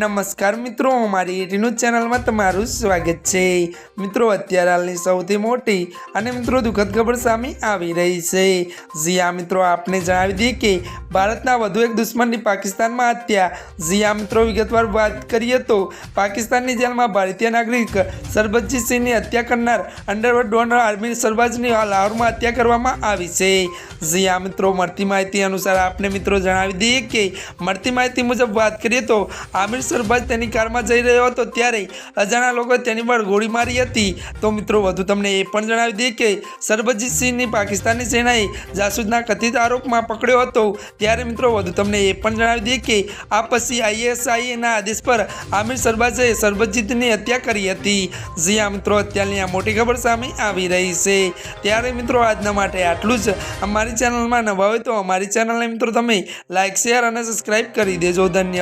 नमस्कार मित्रों, हमारी न्यूज़ चैनल में तमाરું स्वागत है। मित्रों, અત્યારે હાલની સૌથી મોટી અને મિત્રો દુઃખદ ખબર સામે આવી રહી છે। જી હા મિત્રો, આપને જણાવી દઈએ કે ભારતના વધુ એક દુશ્મનની પાકિસ્તાનમાં હત્યા। જી હા મિત્રો, વિગતવાર વાત કરીએ તો પાકિસ્તાનની જેલમાં ભારતીય નાગરિક સરબજીત સિંહની હત્યા કરનાર અંડરવર્લ્ડ ડોન આર્મી સરબાજની લાહોરમાં હત્યા કરવામાં આવી છે। જી હા મિત્રો, મળતી માહિતી અનુસાર આપને મિત્રો જણાવી દઈએ કે મળતી માહિતી મુજબ વાત કરીએ તો આમિર સરબાજ તેની કારમાં જઈ રહ્યો હતો ત્યારે અજાણ્યા લોકોએ તેની પર ગોળી મારી હતી। તો મિત્રો વધુ તમને એ પણ જણાવી દઈએ કે સરબજીત સિંહની પાકિસ્તાની સેનાએ જાસૂસના કથિત આરોપમાં પકડ્યો હતો। ત્યારે મિત્રો વધુ તમને એ પણ જણાવી દઈએ કે આ પછી ISIના આદેશ પર આમિર સરબાજે સરબજીતની હત્યા કરી હતી। જી હા મિત્રો, અત્યારની આ મોટી ખબર સામે આવી રહી છે। ત્યારે મિત્રો આજના માટે આટલું જ। અમારી ચેનલમાં નવા હોય તો અમારી ચેનલને મિત્રો તમે લાઇક, શેર અને સબસ્ક્રાઈબ કરી દેજો। ધન્યવાદ।